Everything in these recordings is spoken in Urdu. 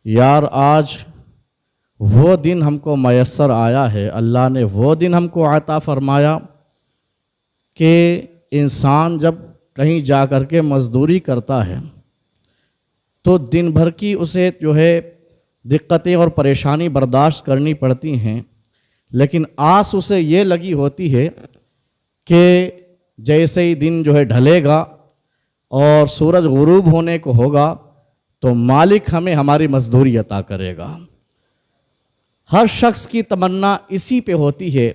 یار آج وہ دن ہم کو میسر آیا ہے، اللہ نے وہ دن ہم کو عطا فرمایا کہ انسان جب کہیں جا کر کے مزدوری کرتا ہے تو دن بھر کی اسے جو ہے دقتیں اور پریشانی برداشت کرنی پڑتی ہیں، لیکن آس اسے یہ لگی ہوتی ہے کہ جیسے ہی دن جو ہے ڈھلے گا اور سورج غروب ہونے کو ہوگا تو مالک ہمیں ہماری مزدوری عطا کرے گا۔ ہر شخص کی تمنا اسی پہ ہوتی ہے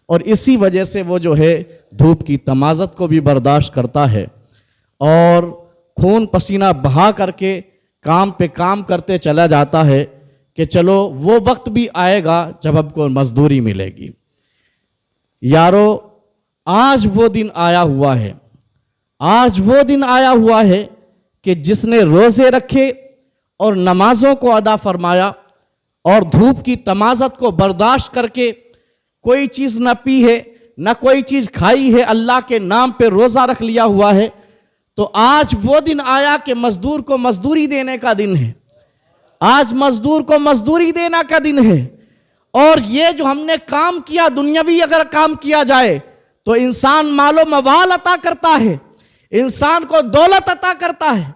اور اسی وجہ سے وہ جو ہے دھوپ کی تمازت کو بھی برداشت کرتا ہے اور خون پسینہ بہا کر کے کام پہ کام کرتے چلا جاتا ہے کہ چلو وہ وقت بھی آئے گا جب ہم کو مزدوری ملے گی۔ یارو آج وہ دن آیا ہوا ہے، آج وہ دن آیا ہوا ہے کہ جس نے روزے رکھے اور نمازوں کو ادا فرمایا اور دھوپ کی تمازت کو برداشت کر کے کوئی چیز نہ پی ہے نہ کوئی چیز کھائی ہے، اللہ کے نام پہ روزہ رکھ لیا ہوا ہے، تو آج وہ دن آیا کہ مزدور کو مزدوری دینے کا دن ہے۔ آج مزدور کو مزدوری دینا کا دن ہے، اور یہ جو ہم نے کام کیا، دنیاوی اگر کام کیا جائے تو انسان مال و موال عطا کرتا ہے، انسان کو دولت عطا کرتا ہے،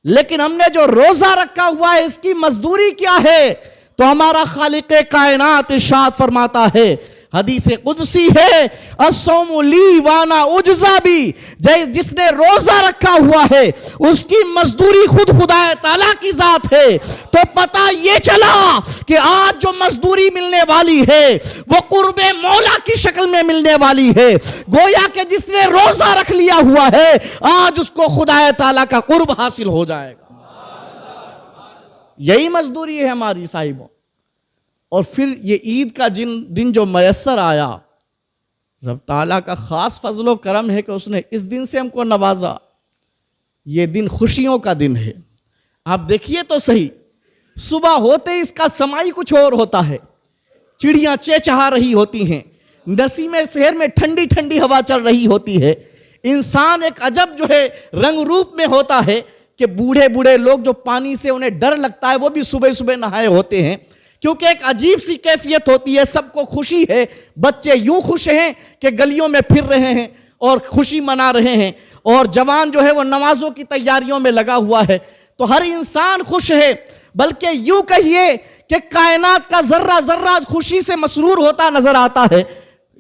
لیکن ہم نے جو روزہ رکھا ہوا ہے اس کی مزدوری کیا ہے؟ تو ہمارا خالق کائنات ارشاد فرماتا ہے، حدیث قدسی ہے، الصوم لی وانا اجزا بھی، جس نے روزہ رکھا ہوا ہے اس کی مزدوری خود خدا تعالیٰ کی ذات ہے۔ تو پتہ یہ چلا کہ آج جو مزدوری ملنے والی ہے وہ قرب مولا کی شکل میں ملنے والی ہے، گویا کہ جس نے روزہ رکھ لیا ہوا ہے آج اس کو خدا تعالیٰ کا قرب حاصل ہو جائے گا۔ یہی مزدوری ہے ہماری صاحبوں۔ اور پھر یہ عید کا دن جو میسر آیا، رب تعالیٰ کا خاص فضل و کرم ہے کہ اس نے اس دن سے ہم کو نوازا۔ یہ دن خوشیوں کا دن ہے۔ آپ دیکھیے تو صحیح، صبح ہوتے اس کا سمائی کچھ اور ہوتا ہے، چڑیاں چہچہا رہی ہوتی ہیں، نسیم سحر میں ٹھنڈی ٹھنڈی ہوا چل رہی ہوتی ہے، انسان ایک عجب جو ہے رنگ روپ میں ہوتا ہے کہ بوڑھے بوڑھے لوگ جو پانی سے انہیں ڈر لگتا ہے وہ بھی صبح صبح نہائے ہوتے ہیں، کیونکہ ایک عجیب سی کیفیت ہوتی ہے، سب کو خوشی ہے، بچے یوں خوش ہیں کہ گلیوں میں پھر رہے ہیں اور خوشی منا رہے ہیں، اور جوان جو ہے وہ نمازوں کی تیاریوں میں لگا ہوا ہے، تو ہر انسان خوش ہے، بلکہ یوں کہیے کہ کائنات کا ذرہ ذرہ خوشی سے مسرور ہوتا نظر آتا ہے۔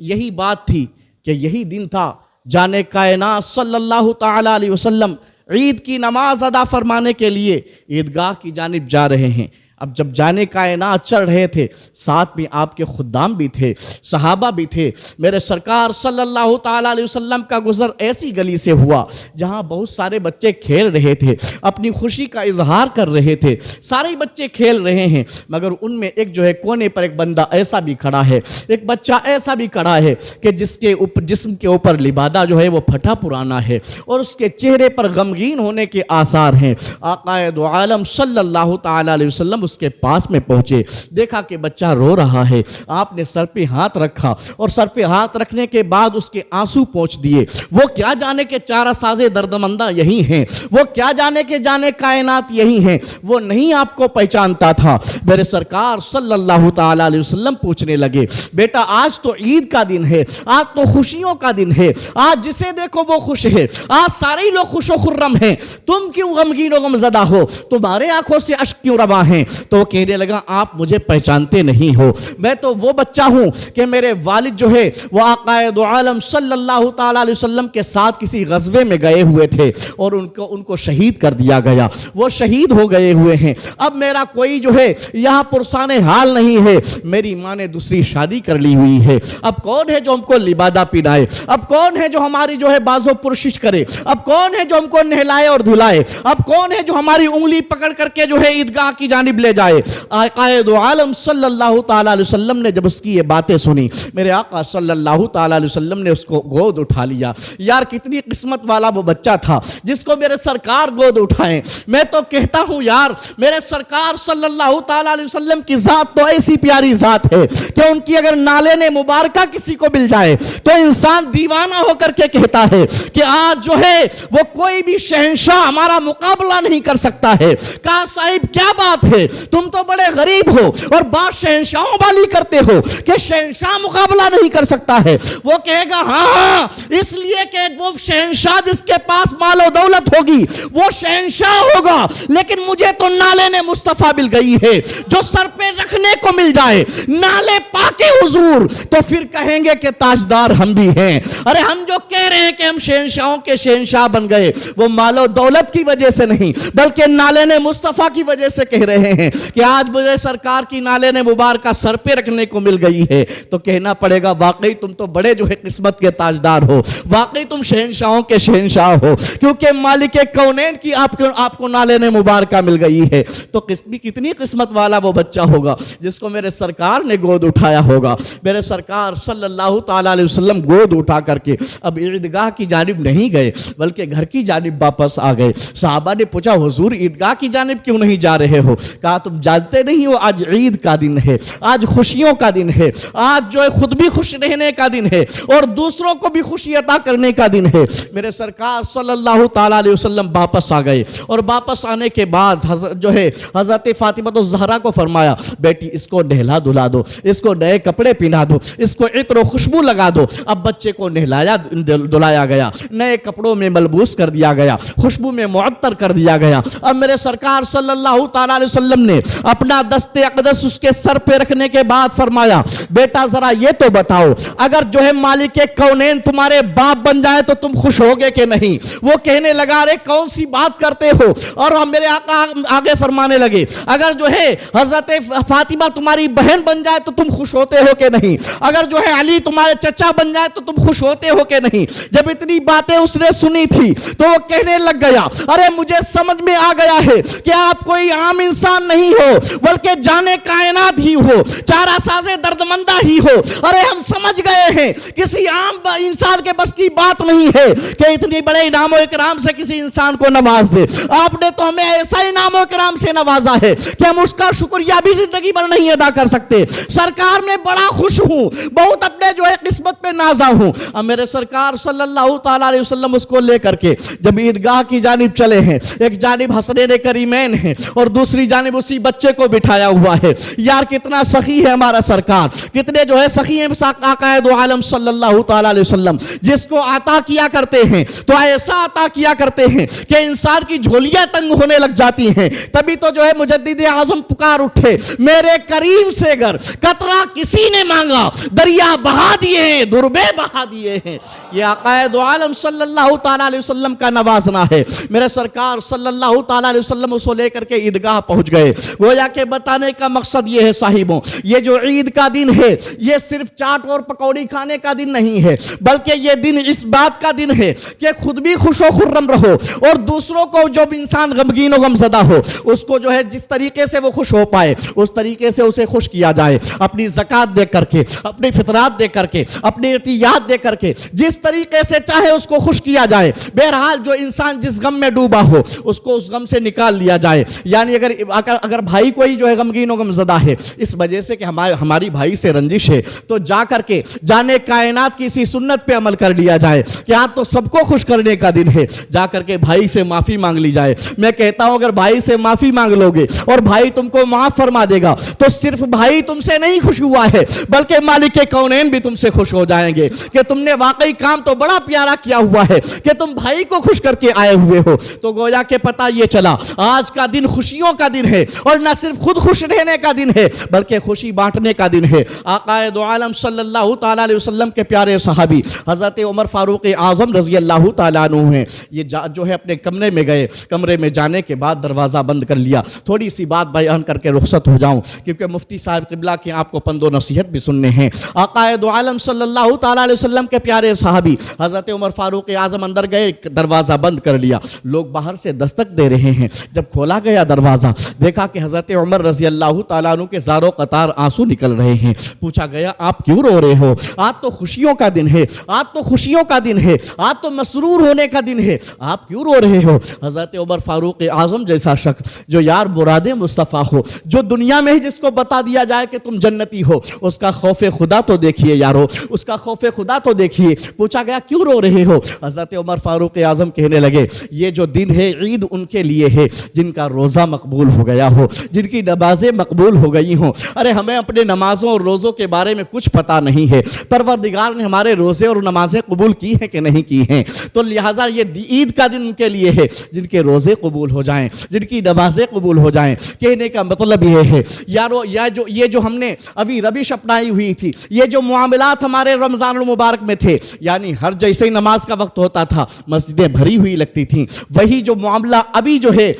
یہی بات تھی کہ یہی دن تھا جانے کائنات صلی اللہ تعالی علیہ وسلم عید کی نماز ادا فرمانے کے لیے عیدگاہ کی جانب جا رہے ہیں۔ اب جب جانے کائنات چڑھ رہے تھے، ساتھ میں آپ کے خدام بھی تھے، صحابہ بھی تھے، میرے سرکار صلی اللہ تعالیٰ علیہ وسلم کا گزر ایسی گلی سے ہوا جہاں بہت سارے بچے کھیل رہے تھے، اپنی خوشی کا اظہار کر رہے تھے، سارے بچے کھیل رہے ہیں، مگر ان میں ایک جو ہے کونے پر ایک بندہ ایسا بھی کھڑا ہے، ایک بچہ ایسا بھی کھڑا ہے کہ جس کے جسم کے اوپر لبادہ جو ہے وہ پھٹا پرانا ہے اور اس کے چہرے پر غمگین ہونے کے آثار ہیں۔ آقا دو عالم صلی اللہ تعالیٰ علیہ وسلم اس کے پاس میں پہنچے، دیکھا کہ بچہ رو رہا ہے، آپ نے سر پہ ہاتھ رکھا اور سر پہ ہاتھ رکھنے کے بعد اس کے آنسو پوچھ دیے۔ وہ کیا جانے کے چارہ سازے دردمندہ یہی ہیں، وہ کیا جانے کے جانے کائنات یہی ہیں، وہ نہیں آپ کو پہچانتا تھا۔ میرے سرکار صلی اللہ تعالی علیہ وسلم پوچھنے لگے، بیٹا آج تو عید کا دن ہے، آج تو خوشیوں کا دن ہے، آج جسے دیکھو وہ خوش ہے، آج سارے لوگ خوش و خرم ہیں، تم کیوں غمگین و غمزدہ ہو، تمہارے آنکھوں سے اشک کیوں رواں ہیں؟ تو وہ کہنے لگا آپ مجھے پہچانتے نہیں ہو، میں تو وہ بچہ ہوں کہ میرے والد جو ہے وہ آقا دو عالم صلی اللہ تعالیٰ علیہ وسلم کے ساتھ کسی غزوے میں گئے ہوئے تھے اور ان کو شہید کر دیا گیا، وہ شہید ہو گئے ہوئے ہیں، اب میرا کوئی جو ہے یہاں پرسان حال نہیں ہے، میری ماں نے دوسری شادی کر لی ہوئی ہے، اب کون ہے جو ہم کو لبادہ پہنائے، اب کون ہے جو ہماری جو ہے بازو پرشش کرے، اب کون ہے جو ہم کو نہلائے اور دھلائے، اب کون ہے جو ہماری انگلی پکڑ کر کے جو ہے عیدگاہ کی جانب لے جائے۔ آقا دو عالم صلی اللہ تعالیٰ علیہ وسلم نے جب اس کی یہ باتیں سنی، میرے آقا صلی اللہ تعالیٰ علیہ وسلم نے اس کو گود اٹھا لیا۔ یار کتنی قسمت والا وہ بچہ تھا جس کو میرے سرکار گود اٹھائیں۔ میں تو کہتا ہوں یار میرے سرکار صلی اللہ تعالیٰ علیہ وسلم کی ذات تو ایسی پیاری ذات ہے کہ ان کی اگر نالین مبارکہ کسی کو مل جائے تو انسان دیوانہ ہو کر کے کہتا ہے کہ آج جو ہے وہ کوئی بھی شہنشاہ ہمارا مقابلہ نہیں کر سکتا ہے۔ کہا صاحب کیا بات ہے؟ تم تو بڑے غریب ہو اور بات شہنشاہوں والی کرتے ہو کہ شہنشاہ مقابلہ نہیں کر سکتا ہے. وہ کہے گا ہاں اس لیے کہ وہ شہنشاہ جس کے پاس مال و دولت ہوگی وہ شہنشاہ ہوگا, لیکن مجھے تو نالے مصطفیٰ مل گئی ہے جو سر پہ رکھنے کو مل جائے, نالے پاکے حضور, تو پھر کہیں گے کہ تاجدار ہم بھی ہیں. ارے ہم جو کہہ رہے ہیں کہ ہم شہنشاہوں کے شہنشاہ بن گئے وہ مال و دولت کی وجہ سے نہیں بلکہ نالے مصطفیٰ کی وجہ سے کہہ رہے ہیں کہ آج مجھے سرکار کی نالے مبارکہ سر پہ رکھنے کو مل گئی ہے. تو کہنا پڑے گا واقعی تم تو بڑے جو ہے قسمت کے تاجدار ہو, واقعی تم شہنشاہوں کے شہنشاہ ہو, کیونکہ مالک کونین کی آپ کو نالے مبارکہ مل گئی ہے. تو کتنی قسمت والا وہ بچہ ہوگا جس کو میرے سرکار نے گود اٹھایا ہوگا. میرے سرکار صلی اللہ تعالیٰ علیہ وسلم گود اٹھا کر کے اب عیدگاہ کی جانب نہیں گئے بلکہ گھر کی جانب واپس آ گئے. صحابہ نے پوچھا حضور عیدگاہ کی جانب کیوں نہیں جا رہے ہو؟ کہا تم جانتے نہیں ہو آج عید کا دن ہے, آج خوشیوں کا دن ہے, آج جو ہے خود بھی خوش رہنے کا دن ہے اور دوسروں کو بھی خوشی عطا کرنے کا دن ہے. میرے سرکار صلی اللہ تعالیٰ علیہ وسلم واپس آ گئے اور واپس آنے کے بعد جو ہے حضرت فاطمہ الزہرا کو فرمایا بیٹی اس کو نہلا دھلا دو, اس کو نئے کپڑے پہنا دو, اس کو عطر و خوشبو لگا دو. اب بچے کو نہلایا دھلایا گیا, نئے کپڑوں میں ملبوس کر دیا گیا, خوشبو میں معطر کر دیا گیا. اب میرے سرکار صلی اللہ تعالیٰ علیہ وسلم نے اپنا دست اقدس اس کے سر پہ رکھنے کے بعد فرمایا بیٹا ذرا یہ تو بتاؤ اگر جو ہے مالک کونین تمہارے باپ بن جائے تو تم خوش ہوگے کہ نہیں؟ وہ کہنے لگا ارے کون سی بات کرتے ہو, اور میرے آقا آگے فرمانے لگے اگر جو ہے حضرت فاطمہ تمہاری بہن بن جائے تو تم خوش ہوتے ہو کہ نہیں؟ اگر جو ہے علی تمہارے چچا بن جائے تو تم خوش ہوتے ہو کہ نہیں؟ جب اتنی باتیں اس نے سنی تھی تو وہ کہنے لگ گیا ارے مجھے سمجھ میں آ گیا ہے کہ آپ کوئی عام انسان نہیں ہو بلکہ جانے کائنات ہی ہو, چارہ ساز دردمندہ ہی ہو. ارے ہم سمجھ گئے ہیں کسی عام انسان کے بس کی بات نہیں ہے کہ اتنی بڑے انعام و اکرام سے کسی انسان کو نواز دے. آپ نے تو ہمیں ایسا انعام و اکرام سے نوازا ہے کہ ہم اس کا شکریہ بھی زندگی بھر نہیں ادا کر سکتے. سرکار میں بڑا خوش ہوں, بہت اپنے جو ہے قسمت پہ نازا ہوں. اب میرے سرکار صلی اللہ تعالیٰ علیہ وسلم اس کو لے کر کے جب عیدگاہ کی جانب چلے ہیں, ایک جانب حسنین کریمین ہیں اور دوسری جانب اسی بچے کو بٹھایا ہوا ہے. یار کتنا سخی ہے ہمارا سرکار, کتنے جو ہے سخی ہیں آقا دو عالم صلی اللہ تعالیٰ علیہ وسلم. جس کو عطا کیا کرتے ہیں تو ایسا عطا کیا کرتے ہیں کہ انسان کی جھولیاں تنگ ہونے لگ جاتی ہیں. تبھی تو جو ہے مجدد اعظم پکار اٹھے میرے کریم سے گر قطرہ کسی نے مانگا دریا بہا دیے ہیں, دربے بہا دیے ہیں. یہ آقا دو عالم صلی اللہ تعالیٰ علیہ وسلم کا نوازنا ہے. میرے سرکار صلی اللہ تعالیٰ علیہ وسلم اس کو لے کر کے عیدگاہ پہنچ گئے. گویا کہ بتانے کا مقصد یہ ہے صاحبوں, یہ جو عید کا دن ہے یہ صرف چاٹ اور پکوڑی کھانے کا دن نہیں ہے بلکہ یہ دن اس بات کا دن ہے کہ خود بھی خوش و خرم رہو اور دوسروں کو جو انسان غمگین و غمزدہ ہو اس کو جو ہے جس طریقے سے وہ خوش ہو پائے اس طریقے سے اسے خوش کیا جائے. اپنی زکوٰۃ دے کر کے, اپنی فطرات دے کر کے, اپنی عطیات دے کر کے جس طریقے سے چاہے اس کو خوش کیا جائے. بہرحال جو انسان جس غم میں ڈوبا ہو اس کو اس غم سے نکال لیا جائے. یعنی اگر بھائی کوئی جو ہے غمگین و غمزدہ ہے اس وجہ سے کہ ہماری بھائی سے رنجش ہے تو جا کر کے جانے کائنات کی اسی سنت پہ عمل کر لیا جائے کہ آج تو سب کو خوش کرنے کا دن ہے. جا کر کے بھائی سے معافی مانگ لی جائے. میں کہتا ہوں اگر بھائی سے معافی مانگ لو گے اور بھائی تم کو معاف فرما دے گا تو صرف بھائی تم سے نہیں خوش ہوا ہے بلکہ مالک کونین بھی تم سے خوش ہو جائیں گے کہ تم نے واقعی کام تو بڑا پیارا کیا ہوا ہے کہ تم بھائی کو خوش کر کے آئے ہوئے ہو. تو گویا کہ پتہ یہ چلا آج کا دن خوشیوں کا دن ہے اور نہ صرف خود خوش رہنے کا دن ہے بلکہ خوشی بانٹنے کا دن ہے. آقا دو عالم صلی اللہ تعالیٰ علیہ وسلم کے پیارے صحابی حضرت عمر فاروق اعظم رضی اللہ تعالیٰ عنہ ہیں. یہ جو ہے اپنے کمرے میں گئے, کمرے میں جانے کے بعد دروازہ بند کر لیا. تھوڑی سی بات بیان کر کے رخصت ہو جاؤں کیونکہ مفتی صاحب قبلہ کے آپ کو پند و نصیحت بھی سننے ہیں. آقا دو عالم صلی اللہ تعالیٰ علیہ وسلم کے پیارے صحابی حضرت عمر فاروق اعظم اندر گئے, دروازہ بند کر لیا. لوگ باہر سے دستک دے رہے ہیں. جب کھولا گیا دروازہ دیکھا کہ حضرت عمر رضی اللہ تعالیٰ عنہ کے زاروں قطار آنسو نکل رہے ہیں. پوچھا گیا آپ کیوں رو رہے ہو؟ آج تو خوشیوں کا دن ہے, آج تو خوشیوں کا دن ہے, آج تو مسرور ہونے کا دن ہے, آپ کیوں رو رہے ہو؟ حضرت عمر فاروق اعظم جیسا شخص جو یار مراد مصطفیٰ ہو, جو دنیا میں ہی جس کو بتا دیا جائے کہ تم جنتی ہو, اس کا خوف خدا تو دیکھیے یارو, اس کا خوف خدا تو دیکھیے. پوچھا گیا کیوں رو رہے ہو؟ حضرت عمر فاروق اعظم کہنے لگے یہ جو دن ہے عید ان کے لیے ہے جن کا روزہ مقبول ہو گیا. آیا ہو, جن کی نمازیں مقبول ہو گئی ہوں. ارے ہمیں اپنے نمازوں اور روزوں کے بارے میں کچھ پتہ نہیں ہے, پروردگار نے ہمارے روزے اور نمازیں قبول کی ہیں کہ نہیں کی ہیں, تو لہٰذا یہ عید کا دن ان کے لیے ہے جن کے روزے قبول ہو جائیں, جن کی نمازیں قبول ہو جائیں. کہنے کا مطلب یہ ہے یارو یہ جو ہم نے ابھی روش اپنائی ہوئی تھی, یہ جو معاملات ہمارے رمضان المبارک میں تھے, یعنی ہر جیسے ہی نماز کا وقت ہوتا تھا مسجدیں بھری ہوئی لگتی تھیں, وہی جو معاملہ ابھی جو ہے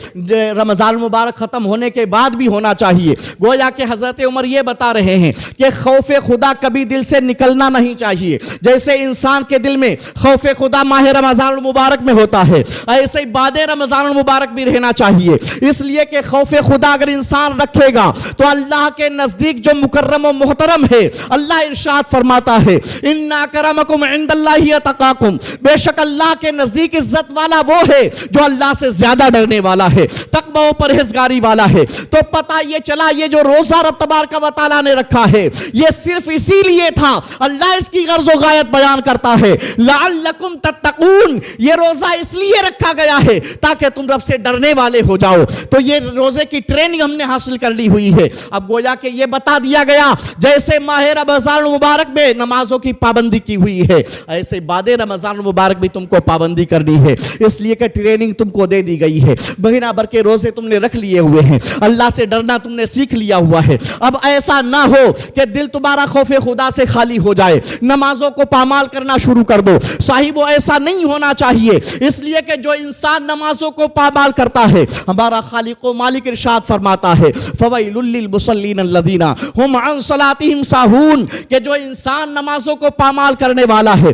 رمضان المبارک ختم ہونے کے بعد بھی ہونا چاہیے. گویا کہ حضرت عمر یہ بتا رہے ہیں کہ خوف خدا کبھی دل سے نکلنا نہیں چاہیے. جیسے انسان کے دل میں خوف خدا ماہ رمضان المبارک میں ہوتا ہے, ایسے ہی بعد رمضان المبارک بھی رہنا چاہیے. اس لیے کہ خوف خدا اگر انسان رکھے گا تو اللہ کے نزدیک جو مکرم و محترم ہے, اللہ ارشاد فرماتا ہے ان اکرمکم عند اللہ اتقاکم, بے شک اللہ کے نزدیک عزت والا وہ ہے جو اللہ سے زیادہ ڈرنے والا ہے, تقوی و پرہیزگاری والا ہے. تو پتہ یہ چلا یہ جو روزہ رب تبارک و تعالیٰ نے رکھا ہے یہ صرف اسی لیے تھا, اللہ اس کی غرض و غایت بیان کرتا ہے لعلکم تتقون, یہ روزہ اس لیے رکھا گیا ہے تاکہ تم رب سے ڈرنے والے ہو جاؤ. تو یہ روزے کی ٹریننگ ہم نے حاصل کر لی ہوئی ہے. اب گویا کہ یہ بتا دیا گیا جیسے ماہ رمضان المبارک میں نمازوں کی پابندی کی ہوئی ہے, ایسے بعد رمضان المبارک بھی تم کو پابندی کرنی ہے, اس لیے کہ ٹریننگ تم کو دے دی گئی ہے. مہینہ بھر کے روزے تم نے رکھ لیے ہوئے ہیں, اللہ سے ڈرنا تم نے سیکھ لیا ہوا ہے. اب ایسا نہ ہو کہ دل تمہارا خوف خدا سے خالی ہو جائے, نمازوں کو پامال کرنا شروع کر دو. صاحبو ایسا نہیں ہونا چاہیے, اس لیے کہ جو انسان نمازوں کو پامال کرتا ہے ہمارا خالق و مالک ارشاد فرماتا ہے فویل للمصلین الذین هم عن صلاتهم ساہون, کہ جو انسان نمازوں کو پامال کرنے والا ہے,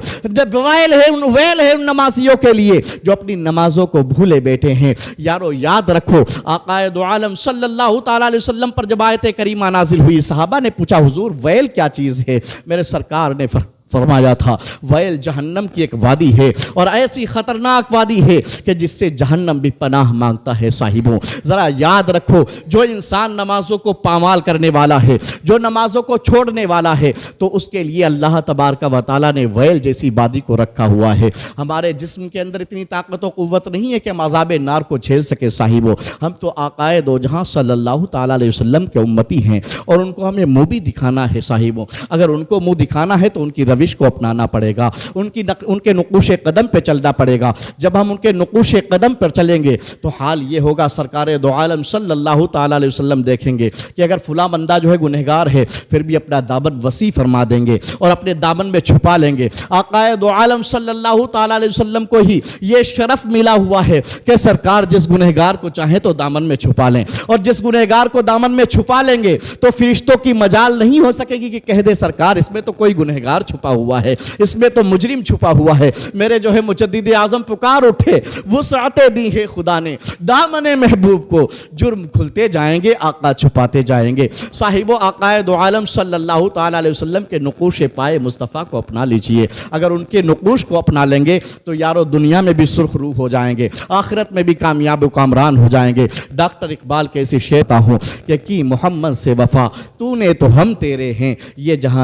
ویل ہے ان نمازیوں کے لیے جو اپنی نمازوں کو بھولے بیٹھے ہیں. یارو یاد رکھو آقا دو عالم صلی اللہ تعالیٰ علیہ وسلم پر جب آیت کریمہ نازل ہوئی, صحابہ نے پوچھا حضور ویل کیا چیز ہے؟ میرے سرکار نے فرمایا تھا ویل جہنم کی ایک وادی ہے, اور ایسی خطرناک وادی ہے کہ جس سے جہنم بھی پناہ مانگتا ہے. صاحبوں ذرا یاد رکھو جو انسان نمازوں کو پامال کرنے والا ہے, جو نمازوں کو چھوڑنے والا ہے, تو اس کے لیے اللہ تبارک و تعالیٰ نے ویل جیسی وادی کو رکھا ہوا ہے. ہمارے جسم کے اندر اتنی طاقت و قوت نہیں ہے کہ ہم عذاب نار کو جھیل سکے. صاحبوں ہم تو آقا دو جہاں صلی اللہ تعالیٰ علیہ وسلم کے امتی ہیں, اور ان کو ہمیں منہ بھی دکھانا ہے. صاحبوں اگر ان کو منہ دکھانا ہے تو ان کی روش کو اپنانا پڑے گا, ان کے نقوش قدم پہ چلنا پڑے گا. جب ہم ان کے نقوش قدم پر چلیں گے تو حال یہ ہوگا سرکار دو عالم صلی اللہ تعالیٰ علیہ وسلم دیکھیں گے کہ اگر فلاں بندہ جو ہے گنہگار ہے پھر بھی اپنا دامن وسیع فرما دیں گے اور اپنے دامن میں چھپا لیں گے. آقا دو عالم صلی اللہ تعالیٰ علیہ وسلم کو ہی یہ شرف ملا ہوا ہے کہ سرکار جس گنہگار کو چاہیں تو دامن میں چھپا لیں, اور جس گنہگار کو دامن میں چھپا لیں گے تو فرشتوں کی مجال نہیں ہو سکے گی کہ کہہ دے سرکار اس میں تو کوئی گنہگار چھپا ہوا ہے, اس میں تو مجرم چھپا ہوا ہے. میرے جو ہے مجدد اعظم پکار اٹھے, وسعتیں دی ہے خدا نے دامن محبوب کو, جرم کھلتے جائیں گے آقا چھپاتے جائیں گے. صاحبو آقا دو عالم صلی اللہ تعالیٰ علیہ وسلم کے نقوش پائے مصطفیٰ کو اپنا لیجئے. اگر ان کے نقوش کو اپنا لیں گے تو یارو دنیا میں بھی سرخ روح ہو جائیں گے, آخرت میں بھی کامیاب و کامران ہو جائیں گے. ڈاکٹر اقبال کیسی شعر ہوں کہ کی محمد سے وفا تو نے تو ہم تیرے ہیں, یہ جہاں